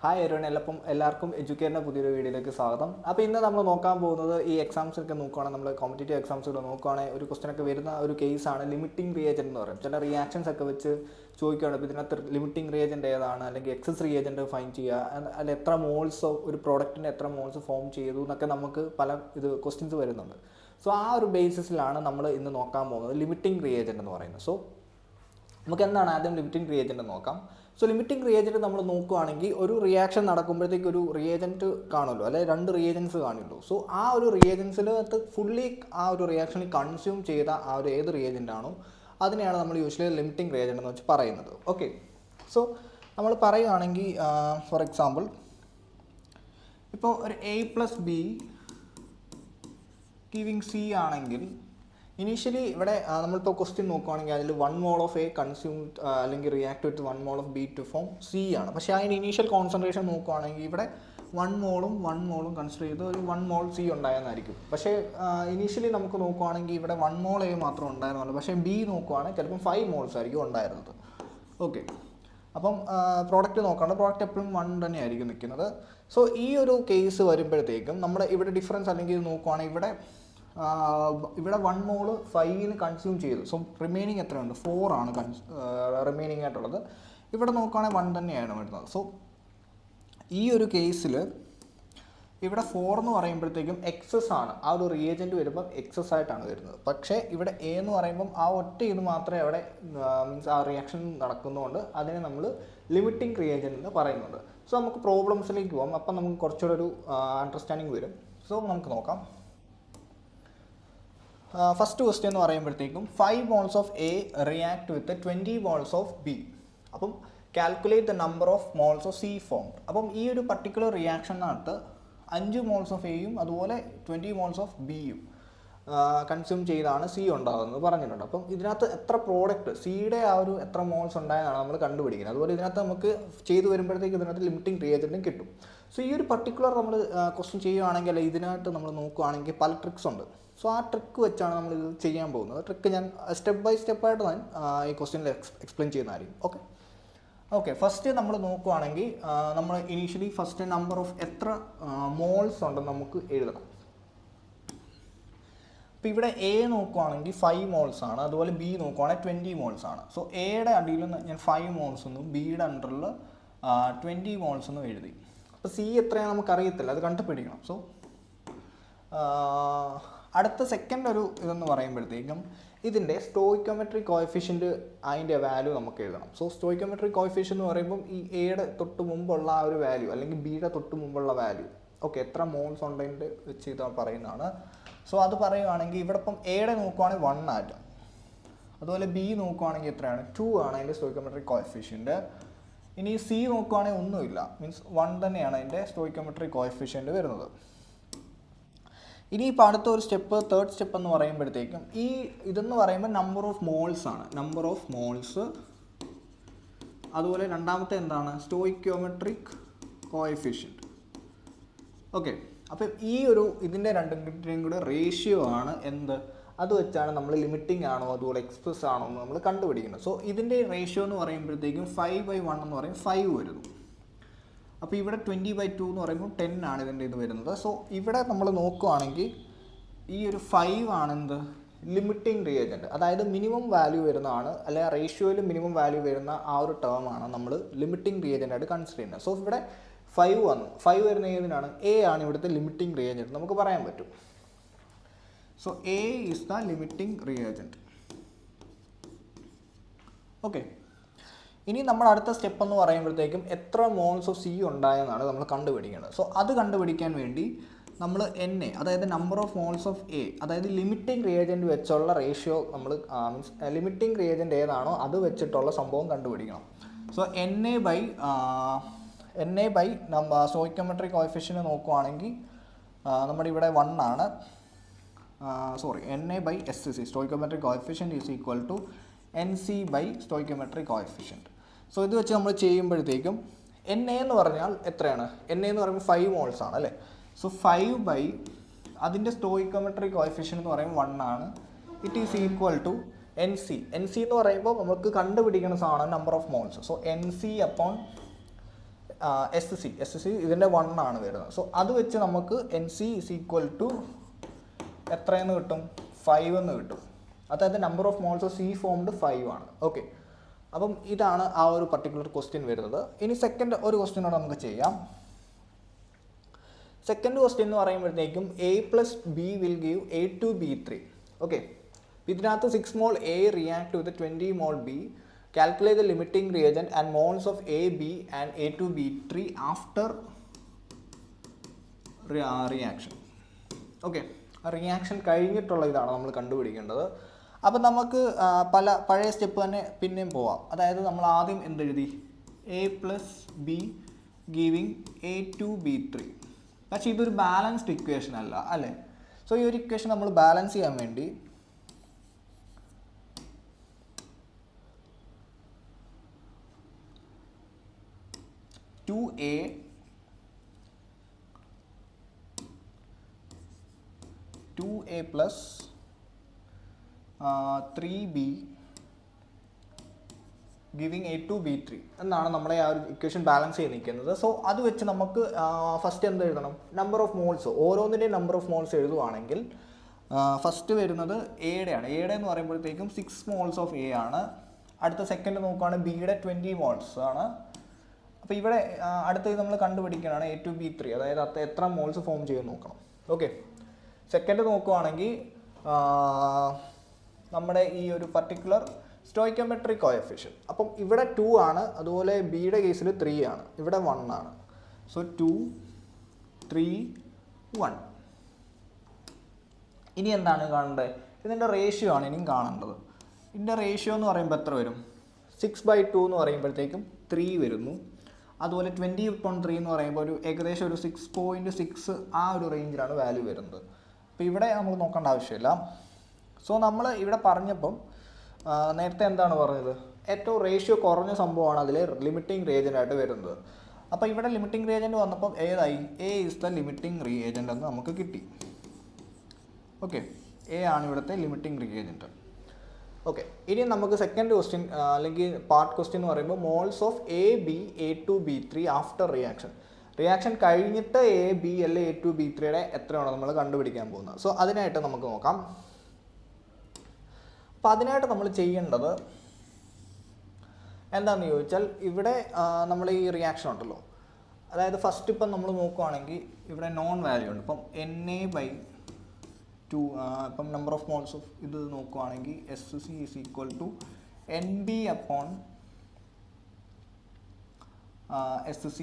Hi everyone, എല്ലാവർക്കും എഡ്യൂക്കേറ്ററിൻ്റെ പുതിയൊരു വീഡിയോയിലേക്ക് സ്വാഗതം. അപ്പോൾ ഇന്ന് നമ്മൾ നോക്കാൻ പോകുന്നത് ഈ എക്സാംസൊക്കെ നോക്കുകയാണെങ്കിൽ നമ്മൾ കോമ്പറ്റേറ്റീവ് എക്സാംസുകൾ നോക്കുകയാണെങ്കിൽ ഒരു ക്വസ്റ്റനൊക്കെ വരുന്ന ഒരു കേസാണ് ലിമിറ്റിംഗ് റിയേജൻറ്റ് എന്ന് പറയും. ചില റിയാക്ഷൻസ് ഒക്കെ വെച്ച് ചോദിക്കുകയാണ്. ഇപ്പോൾ ഇതിനകത്ത് ലിമിറ്റിംഗ് റിയേജൻറ്റ് ഏതാണ്, അല്ലെങ്കിൽ എക്സസ് റിയേജൻറ്റ് ഫൈൻഡ് ചെയ്യുക, അല്ലെങ്കിൽ എത്ര മോൾസ് ഒരു പ്രോഡക്റ്റിൻ്റെ എത്ര മോൾസ് ഫോം ചെയ്തു എന്നൊക്കെ നമുക്ക് പല ക്വസ്റ്റ്യൻസ് വരുന്നുണ്ട്. സോ ആ ഒരു ബേസിസിലാണ് നമ്മൾ ഇന്ന് നോക്കാൻ പോകുന്നത് ലിമിറ്റിംഗ് റിയേജൻറ്റ് എന്ന് പറയുന്നത്. സോ നമുക്ക് എന്താണ് ആദ്യം ലിമിറ്റിംഗ് റിയേജൻറ്റ് നോക്കാം. സോ ലിമിറ്റിംഗ് റിയേജൻറ്റ് നമ്മൾ നോക്കുകയാണെങ്കിൽ ഒരു റിയാക്ഷൻ നടക്കുമ്പോഴത്തേക്ക് ഒരു റിയേജൻറ്റ് കാണുമല്ലോ, അല്ലെങ്കിൽ രണ്ട് റിയേജൻസ് കാണുമല്ലോ. സോ ആ ഒരു റിയേജൻസിനകത്ത് ഫുള്ളി ആ ഒരു റിയാക്ഷനിൽ കൺസ്യൂം ചെയ്ത ആ ഒരു ഏത് റിയേജൻ്റ് ആണോ അതിനെയാണ് നമ്മൾ യൂഷ്വലി ലിമിറ്റിംഗ് റിയേജൻറ്റ് എന്ന് വെച്ച് പറയുന്നത്. ഓക്കെ, സോ നമ്മൾ പറയുകയാണെങ്കിൽ ഫോർ എക്സാമ്പിൾ ഇപ്പോൾ ഒരു A+B ഗിവിങ് C ആണെങ്കിൽ ഇനീഷ്യലി ഇവിടെ നമ്മളിപ്പോൾ ക്വസ്റ്റ്യൻ നോക്കുകയാണെങ്കിൽ അതിൽ 1 mol ഓഫ് A കൺസ്യൂംഡ് അല്ലെങ്കിൽ react with 1 mol of B to form C ആണ്. പക്ഷേ അതിന് ഇനീഷ്യൽ കോൺസെൻട്രേഷൻ നോക്കുകയാണെങ്കിൽ ഇവിടെ 1 മോളും കൺസിഡർ ചെയ്ത് ഒരു 1 mol C ഉണ്ടായെന്നായിരിക്കും. പക്ഷേ ഇനീഷ്യലി നമുക്ക് നോക്കുകയാണെങ്കിൽ ഇവിടെ 1 mol A മാത്രം ഉണ്ടായിരുന്നുള്ളൂ. പക്ഷേ B നോക്കുകയാണെങ്കിൽ ചിലപ്പം 5 mols ആയിരിക്കും ഉണ്ടായിരുന്നത്. ഓക്കെ, അപ്പം പ്രോഡക്റ്റ് നോക്കാണ്ട് പ്രോഡക്റ്റ് എപ്പോഴും 1 തന്നെയായിരിക്കും നിൽക്കുന്നത്. സോ ഈ ഒരു കേസ് വരുമ്പോഴത്തേക്കും നമ്മുടെ ഇവിടെ ഡിഫറൻസ് അല്ലെങ്കിൽ നോക്കുകയാണെങ്കിൽ ഇവിടെ 1 mol 5 കൺസ്യൂം ചെയ്തു. സോ റിമൈനിങ് എത്രയുണ്ട്? 4 ആണ് റിമൈനിങ് ആയിട്ടുള്ളത്. ഇവിടെ നോക്കുകയാണെങ്കിൽ 1 തന്നെയാണ് വരുന്നത്. സോ ഈ ഒരു കേസിൽ ഇവിടെ 4 എന്ന് പറയുമ്പോഴത്തേക്കും എക്സസ് ആണ്. ആ ഒരു റിയേജൻറ്റ് വരുമ്പം എക്സസ് ആയിട്ടാണ് വരുന്നത്. പക്ഷേ ഇവിടെ A എന്ന് പറയുമ്പം ആ ഒറ്റ ഇത് മാത്രമേ അവിടെ മീൻസ് ആ റിയാക്ഷൻ നടക്കുന്നതുകൊണ്ട് അതിനെ നമ്മൾ ലിമിറ്റിംഗ് റിയേജൻറ്റ് എന്ന് പറയുന്നുണ്ട്. സോ നമുക്ക് പ്രോബ്ലംസിലേക്ക് പോകാം. അപ്പം നമുക്ക് കുറച്ചുകൂടെ ഒരു അണ്ടർസ്റ്റാൻഡിങ് വരും. സോ നമുക്ക് നോക്കാം. ഫസ്റ്റ് ക്വസ്റ്റ്യൻ എന്ന് പറയുമ്പോഴത്തേക്കും 5 mols of A react with 20 mols of B. അപ്പം calculate the number of moles of C formed. അപ്പം ഈ ഒരു പർട്ടിക്കുലർ റിയാക്ഷനകത്ത് 5 mols ഓഫ് Aയും അതുപോലെ 20 mols ഓഫ് Bയും കൺസ്യൂം ചെയ്താണ് C ഉണ്ടാകുന്നത് പറഞ്ഞിട്ടുണ്ട്. അപ്പം ഇതിനകത്ത് എത്ര പ്രോഡക്റ്റ് സിയുടെ ആ ഒരു എത്ര മോൾസ് ഉണ്ടായതാണ് നമ്മൾ കണ്ടുപിടിക്കുന്നത്. അതുപോലെ ഇതിനകത്ത് നമുക്ക് ചെയ്തു വരുമ്പോഴത്തേക്ക് ഇതിനകത്ത് ലിമിറ്റിംഗ് റിയേജൻറ്റും കിട്ടും. സോ ഈ ഒരു പർട്ടിക്കുലർ നമ്മൾ ക്വസ്റ്റ്യൻ ചെയ്യുകയാണെങ്കിൽ ഇതിനകത്ത് നമ്മൾ നോക്കുകയാണെങ്കിൽ പല ട്രിക്സ് ഉണ്ട്. സോ ആ ട്രിക്ക് വെച്ചാണ് നമ്മൾ ഇത് ചെയ്യാൻ പോകുന്നത്. ട്രിക്ക് ഞാൻ സ്റ്റെപ്പ് ബൈ സ്റ്റെപ്പായിട്ട് ഞാൻ ഈ ക്വസ്റ്റ്യനിൽ എക്സ്പ്ലെയിൻ ചെയ്യുന്നതായിരിക്കും. ഓക്കെ, ഫസ്റ്റ് നമ്മൾ നോക്കുകയാണെങ്കിൽ നമ്മൾ ഇനീഷ്യലി ഫസ്റ്റ് നമ്പർ ഓഫ് എത്ര മോൾസ് ഉണ്ടെന്ന് നമുക്ക് എഴുതണം. അപ്പോൾ ഇവിടെ A നോക്കുകയാണെങ്കിൽ 5 mols ആണ്. അതുപോലെ B നോക്കുകയാണെങ്കിൽ 20 mols ആണ്. സോ എയുടെ അടിയിൽ ഞാൻ 5 mols എന്നും Bയുടെ അണ്ടറിൽ 20 mols എന്നും എഴുതി. അപ്പോൾ C എത്രയാണ് നമുക്കറിയത്തില്ല, അത് കണ്ടുപിടിക്കണം. സോ അടുത്ത സെക്കൻഡ് ഒരു ഇതെന്ന് പറയുമ്പോഴത്തേക്കും ഇതിൻ്റെ സ്റ്റോയിക്കോമെട്രിക് കോഎഫിഷ്യൻറ്റ് അതിൻ്റെ വാല്യൂ നമുക്ക് എഴുതണം. സോ സ്റ്റോയിക്കോമെട്രിക് കോഎഫിഷ്യൻ്റ് എന്ന് പറയുമ്പം ഈ എയുടെ തൊട്ട് മുമ്പുള്ള ആ ഒരു വാല്യൂ അല്ലെങ്കിൽ ബിയുടെ തൊട്ട് മുമ്പുള്ള വാല്യൂ. ഓക്കെ, എത്ര മോൾസ് ഉണ്ടതിൻ്റെ വെച്ച് ഇത് പറയുന്നതാണ്. സോ അത് പറയുകയാണെങ്കിൽ ഇവിടെ ഇപ്പം എയുടെ നോക്കുവാണെങ്കിൽ 1 ആറ്റം. അതുപോലെ ബി നോക്കുവാണെങ്കിൽ എത്രയാണ്? 2 ആണ് അതിൻ്റെ സ്റ്റോയിക്കോമെട്രിക് കോഎഫിഷ്യൻറ്റ്. ഇനി സി നോക്കുവാണെങ്കിൽ ഒന്നുമില്ല, മീൻസ് 1 തന്നെയാണ് അതിൻ്റെ സ്റ്റോയിക്കോമെട്രിക് കോഎഫിഷ്യൻറ്റ് വരുന്നത്. ഇനിയിപ്പോൾ അടുത്ത ഒരു സ്റ്റെപ്പ്, തേർഡ് സ്റ്റെപ്പ് എന്ന് പറയുമ്പോഴത്തേക്കും ഈ ഇതെന്ന് പറയുമ്പോൾ നമ്പർ ഓഫ് മോൾസ് ആണ്. നമ്പർ ഓഫ് മോൾസ്, അതുപോലെ രണ്ടാമത്തെ എന്താണ്? സ്റ്റോയിക്കോമെട്രിക് കോഎഫിഷ്യൻറ്റ്. ഓക്കെ, അപ്പം ഈ ഒരു ഇതിൻ്റെ രണ്ടിൻ്റെയും കൂടെ റേഷ്യോ ആണ് എന്ത്? അത് വെച്ചാണ് നമ്മൾ ലിമിറ്റിംഗ് ആണോ അതുപോലെ എക്സ്പ്രസ് ആണോ എന്ന് നമ്മൾ കണ്ടുപിടിക്കുന്നത്. സോ ഇതിൻ്റെ റേഷ്യോ എന്ന് പറയുമ്പോഴത്തേക്കും 5/1 എന്ന് പറയും 5 വരുന്നു. അപ്പോൾ ഇവിടെ 20/2 എന്ന് പറയുമ്പോൾ 10 ആണ് ഇതിൻ്റെ ഇത് വരുന്നത്. സോ ഇവിടെ നമ്മൾ നോക്കുകയാണെങ്കിൽ ഈ ഒരു 5 ആണെന്ത്? ലിമിറ്റിംഗ് റിയേജൻറ്റ്, അതായത് മിനിമം വാല്യൂ വരുന്നതാണ്, അല്ലെങ്കിൽ റേഷ്യോയിൽ മിനിമം വാല്യൂ വരുന്ന ആ ഒരു ടേമാണ് നമ്മൾ ലിമിറ്റിംഗ് റിയേജൻ്റായിട്ട് കൺസിഡർ ചെയ്യുന്നത്. സോ ഇവിടെ 5 വന്നു. 5 വരുന്ന ഏതിനാണ്? A ആണ് ഇവിടുത്തെ ലിമിറ്റിംഗ് റിയേജൻറ്റ് നമുക്ക് പറയാൻ പറ്റും. So A is the limiting reagent. Okay, ഇനി നമ്മൾ അടുത്ത സ്റ്റെപ്പ് എന്ന് പറയുമ്പോഴത്തേക്കും എത്ര മോൾസ് ഓഫ് C ഉണ്ടായെന്നാണ് നമ്മൾ കണ്ടുപിടിക്കേണ്ടത്. സോ അത് കണ്ടുപിടിക്കാൻ വേണ്ടി നമ്മൾ NA, അതായത് number of moles of A, അതായത് ലിമിറ്റിംഗ് റിയേജൻറ്റ് വെച്ചുള്ള റേഷ്യോ നമ്മൾ മീൻസ് ലിമിറ്റിംഗ് റിയേജൻറ്റ് ഏതാണോ അത് വെച്ചിട്ടുള്ള സംഭവം കണ്ടുപിടിക്കണം. So NA by stoichiometric coefficient നോക്കുവാണെങ്കിൽ നമ്മുടെ ഇവിടെ 1 ആണ്. NA by SC, stoichiometric coefficient is equal to NC by stoichiometric coefficient. So ഇത് വെച്ച് നമ്മൾ ചെയ്യുമ്പോഴത്തേക്കും NA എന്ന് പറഞ്ഞാൽ എത്രയാണ്? NA എന്ന് പറയുമ്പോൾ 5 mols ആണ് അല്ലേ. സോ 5 ബൈ അതിൻ്റെ സ്റ്റോയിക്കോമെട്രിക് കോഎഫിഷ്യൻറ്റ് എന്ന് പറയുമ്പോൾ 1 ആണ്. It is equal to NC. NC എന്ന് പറയുമ്പോൾ നമുക്ക് കണ്ടുപിടിക്കുന്ന സാധനം number of moles. So NC upon S C ഇതിൻ്റെ 1 ആണ് വരുന്നത്. സോ അത് വെച്ച് നമുക്ക് NC ഇസ് ഈക്വൽ ടു എത്രയെന്ന് കിട്ടും? 5 എന്ന് കിട്ടും. അതായത് number of moles of C formed 5 ആണ്. ഓക്കെ, അപ്പം ഇതാണ് ആ ഒരു പർട്ടിക്കുലർ ക്വസ്റ്റ്യൻ വരുന്നത്. ഇനി സെക്കൻഡ് ഒരു ക്വസ്റ്റ്യനോട് നമുക്ക് ചെയ്യാം. സെക്കൻഡ് ക്വസ്റ്റ്യൻ എന്ന് പറയുമ്പോഴത്തേക്കും A+B will give A2B3. Okay, ഇതിനകത്ത് 6 mol A react with 20 mol B. Calculate the limiting reagent and moles of A, B and A2B3 after reaction. Okay, reaction കഴിഞ്ഞിട്ടുള്ള ഇതാണ് നമ്മൾ കണ്ടുപിടിക്കേണ്ടത്. അപ്പം നമുക്ക് പഴയ സ്റ്റെപ്പ് തന്നെ പിന്നെയും പോവാം. അതായത് നമ്മൾ ആദ്യം എന്തെഴുതി? A+B giving A2B3. പക്ഷേ ഇതൊരു ബാലൻസ്ഡ് ഇക്വേഷൻ അല്ല അല്ലേ? സോ ഈ ഒരു ഇക്വേഷൻ നമ്മൾ ബാലൻസ് ചെയ്യാൻ വേണ്ടി to A plus 3B giving A2B3 എന്നാണ് നമ്മളെ ആ ഒരു ഇക്വേഷൻ ബാലൻസ് ചെയ്ത് നിൽക്കുന്നത്. സോ അത് വെച്ച് നമുക്ക് ഫസ്റ്റ് എന്ത് എഴുതണം? നമ്പർ ഓഫ് മോൾസ്, ഓരോന്നിൻ്റെയും നമ്പർ ഓഫ് മോൾസ് എഴുതുവാണെങ്കിൽ ഫസ്റ്റ് വരുന്നത് എയുടെയാണ്. എയുടെ എന്ന് പറയുമ്പോഴത്തേക്കും 6 moles ഓഫ് A ആണ്. അടുത്ത സെക്കൻഡ് നോക്കുകയാണെങ്കിൽ ബിയുടെ 20 moles ആണ്. അപ്പോൾ ഇവിടെ അടുത്തത് നമ്മൾ കണ്ടുപിടിക്കാനാണ് A2B3, അതായത് എത്ര മോൾസ് ഫോം ചെയ്യുമെന്ന് നോക്കണം. ഓക്കെ, സെക്കൻഡ് നോക്കുകയാണെങ്കിൽ നമ്മുടെ ഈ ഒരു പർട്ടിക്കുലർ സ്റ്റോയിക്കോമെട്രിക് കോഎഫിഷ്യൻറ്റ്. അപ്പം ഇവിടെ 2 ആണ്, അതുപോലെ ബിയുടെ കേസിൽ 3 ആണ്, ഇവിടെ 1 ആണ്. സോ 2, 3, 1. ഇനി എന്താണ് കാണേണ്ടത്? ഇതിൻ്റെ റേഷ്യോ ആണ് ഇനിയും കാണേണ്ടത്. ഇതിൻ്റെ റേഷ്യോ എന്ന് പറയുമ്പോൾ എത്ര വരും? 6/2 എന്ന് പറയുമ്പോഴത്തേക്കും 3 വരുന്നു. അതുപോലെ 20/3 എന്ന് പറയുമ്പോൾ ഏകദേശം ഒരു 6.6 ആ ഒരു റേഞ്ചിലാണ് വാല്യൂ വരുന്നത്. അപ്പോൾ ഇവിടെ നമ്മൾ നോക്കേണ്ട ആവശ്യമില്ല. സോ നമ്മൾ ഇവിടെ പറഞ്ഞപ്പം നേരത്തെ എന്താണ് പറഞ്ഞത്? ഏറ്റവും റേഷ്യോ കുറഞ്ഞ സംഭവമാണ് അതിൽ ലിമിറ്റിംഗ് റിയേജൻ്റ് ആയിട്ട് വരുന്നത്. അപ്പോൾ ഇവിടെ ലിമിറ്റിംഗ് റിയേജൻ്റ് വന്നപ്പം ഏതായി? A is the limiting reagent എന്ന് നമുക്ക് കിട്ടി. ഓക്കെ, A ആണ് ഇവിടുത്തെ ലിമിറ്റിംഗ് റിയേജൻ്റ്. ഓക്കെ, ഇനി നമുക്ക് സെക്കൻഡ് ക്വസ്റ്റ്യൻ അല്ലെങ്കിൽ പാർട്ട് ക്വസ്റ്റ്യൻ എന്ന് പറയുമ്പോൾ moles of A, B, A2B3 after reaction. Reaction കഴിഞ്ഞിട്ട് A, B അല്ലെങ്കിൽ A2B3യുടെ എത്രയാണോ നമ്മൾ കണ്ടുപിടിക്കാൻ പോകുന്നത്. സോ അതിനായിട്ട് നമുക്ക് നോക്കാം. അപ്പോൾ അതിനായിട്ട് നമ്മൾ ചെയ്യേണ്ടത് എന്താണെന്ന് ചോദിച്ചാൽ, ഇവിടെ നമ്മൾ ഈ റിയാക്ഷൻ ഉണ്ടല്ലോ, അതായത് ഫസ്റ്റ് ഇപ്പം നമ്മൾ നോക്കുകയാണെങ്കിൽ ഇവിടെ നോൺ വാല്യൂ ഉണ്ട്. ഇപ്പം Na/2, ഇപ്പം നമ്പർ ഓഫ് മോൾസ് ഓഫ് ഇത് നോക്കുകയാണെങ്കിൽ SC is equal to NB upon SC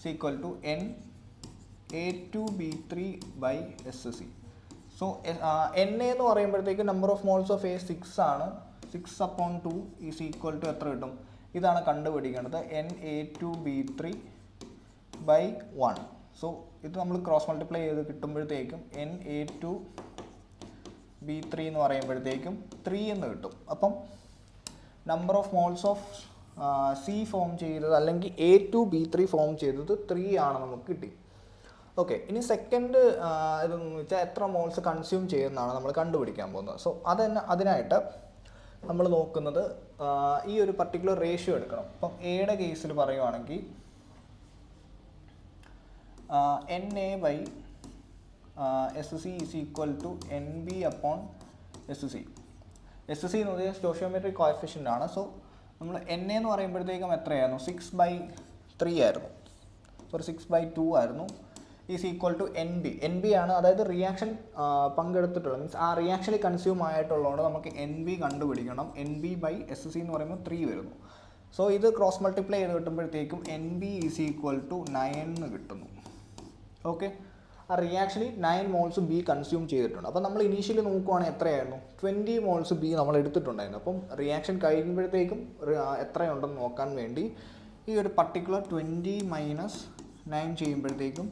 is equal to Na2B3/SC. So Na എന്ന് പറയുമ്പോഴത്തേക്ക് number of moles of A 6 ആണ്. 6/2 ഈസ് ഈക്വൽ ടു എത്ര കിട്ടും? ഇതാണ് കണ്ടുപിടിക്കേണ്ടത്, Na2B3/1. സോ ഇത് നമ്മൾ ക്രോസ് മൾട്ടിപ്ലൈ ചെയ്ത് കിട്ടുമ്പോഴത്തേക്കും Na2B3 എന്ന് പറയുമ്പോഴത്തേക്കും 3 എന്ന് കിട്ടും. അപ്പം number of moles of C form ചെയ്തത് അല്ലെങ്കിൽ A2B3 ഫോം ചെയ്തത് 3 ആണ് നമുക്ക് കിട്ടി. ഓക്കെ, ഇനി സെക്കൻഡ് ഇതെന്ന് വെച്ചാൽ എത്ര മോൾസ് കൺസ്യൂം ചെയ്യുന്നതാണ് നമ്മൾ കണ്ടുപിടിക്കാൻ പോകുന്നത്. സോ അതിനായിട്ട് നമ്മൾ നോക്കുന്നത് ഈ ഒരു പർട്ടിക്കുലർ റേഷ്യോ എടുക്കണം. അപ്പം എയുടെ കേസിൽ പറയുവാണെങ്കിൽ Na/SC is equal to NB/SC. SC എന്ന് പറഞ്ഞാൽ സ്റ്റോഷിയോമെട്രിക് കോഎഫിഷ്യൻ്റ് ആണ്. സോ നമ്മൾ Na എന്ന് പറയുമ്പോഴത്തേക്കും എത്രയായിരുന്നു? 6/3 ആയിരുന്നു, സോറി 6/2 ആയിരുന്നു. ഈസ് ഈക്വൽ ടു NB ആണ്, അതായത് റിയാക്ഷൻ പങ്കെടുത്തിട്ടുള്ള മീൻസ് ആ റിയാക്ഷനിൽ കൺസ്യൂം ആയിട്ടുള്ളതുകൊണ്ട് നമുക്ക് NB കണ്ടുപിടിക്കണം. NB/SC എന്ന് പറയുമ്പോൾ 3 വരുന്നു. സോ ഇത് ക്രോസ് മൾട്ടിപ്ലൈ ചെയ്ത് കിട്ടുമ്പോഴത്തേക്കും NB ഈസ് ഈക്വൽ ടു 9 എന്ന് കിട്ടുന്നു. ഓക്കെ, ആ റിയാക്ഷനിൽ 9 moles B കൺസ്യൂം ചെയ്തിട്ടുണ്ട്. അപ്പം നമ്മൾ ഇനീഷ്യലി നോക്കുവാണെങ്കിൽ എത്രയായിരുന്നു? 20 moles B നമ്മൾ എടുത്തിട്ടുണ്ടായിരുന്നു. അപ്പം റിയാക്ഷൻ കഴിയുമ്പോഴത്തേക്കും എത്രയുണ്ടെന്ന് നോക്കാൻ വേണ്ടി ഈ ഒരു പർട്ടിക്കുലർ 20 - 9 ചെയ്യുമ്പോഴത്തേക്കും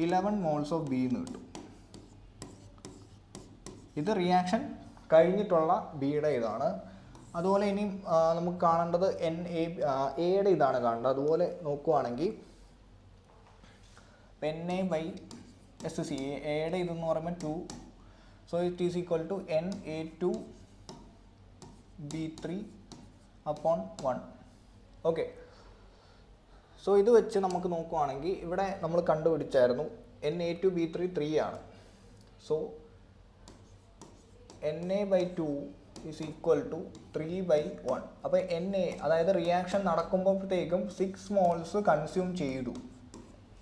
11 moles ഓഫ് B എന്ന് കിട്ടും. ഇത് റിയാക്ഷൻ കഴിഞ്ഞിട്ടുള്ള ബിയുടെ ഇതാണ്. അതുപോലെ ഇനി നമുക്ക് കാണേണ്ടത് എയുടെ ഇതാണ് കാണേണ്ടത്. അതുപോലെ നോക്കുവാണെങ്കിൽ അപ്പോൾ Na/SC എയുടെ ഇതെന്ന് പറയുമ്പോൾ 2, so it is equal to Na2B3/1. Okay, so ഇത് വെച്ച് നമുക്ക് നോക്കുവാണെങ്കിൽ ഇവിടെ നമ്മൾ കണ്ടുപിടിച്ചായിരുന്നു Na2B3 3 ആണ്. So Na/2 is equal to 3/1. അപ്പോൾ Na, അതായത് റിയാക്ഷൻ നടക്കുമ്പോഴത്തേക്കും 6 മോൾസ് കൺസ്യൂം ചെയ്തു.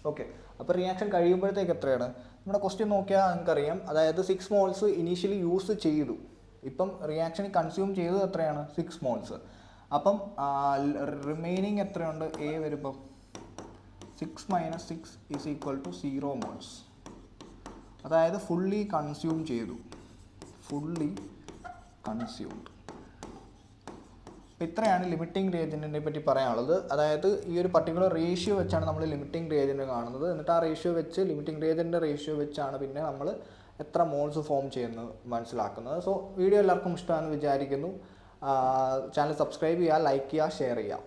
ഓക്കെ, അപ്പോൾ റിയാക്ഷൻ കഴിയുമ്പോഴത്തേക്ക് എത്രയാണ്? നമ്മുടെ ക്വസ്റ്റ്യൻ നോക്കിയാൽ നിങ്ങൾക്കറിയാം, അതായത് 6 മോൾസ് ഇനീഷ്യലി യൂസ് ചെയ്തു. ഇപ്പം റിയാക്ഷന് കൺസ്യൂം ചെയ്തത് എത്രയാണ്? 6 മോൾസ്. അപ്പം റിമൈനിങ് എത്രയുണ്ട്? എ വരുമ്പം 6 - 6 ഈസ് ഈക്വൽ ടു 0 മോൾസ്. അതായത് ഫുള്ളി കൺസ്യൂം ചെയ്തു, ഫുള്ളി കൺസ്യൂംഡ്. അപ്പോൾ ഇത്രയാണ് ലിമിറ്റിംഗ് റിയേജൻറ്റിനെ പറ്റി പറയാനുള്ളത്. അതായത് ഈ ഒരു പർട്ടിക്കുലർ റേഷ്യോ വെച്ചാണ് നമ്മൾ ലിമിറ്റിംഗ് റിയേജൻറ്റ് കാണുന്നത്. എന്നിട്ട് ആ റേഷ്യോ വെച്ച്, ലിമിറ്റിംഗ് റിയേജൻറ്റിൻ്റെ റേഷ്യോ വെച്ചാണ് പിന്നെ നമ്മൾ എത്ര മോൾസ് ഫോം ചെയ്യുന്നത് മനസ്സിലാക്കുന്നത്. സോ വീഡിയോ എല്ലാവർക്കും ഇഷ്ടമാണെന്ന് വിചാരിക്കുന്നു. ചാനൽ സബ്സ്ക്രൈബ് ചെയ്യുക, ലൈക്ക് ചെയ്യുക, ഷെയർ ചെയ്യുക.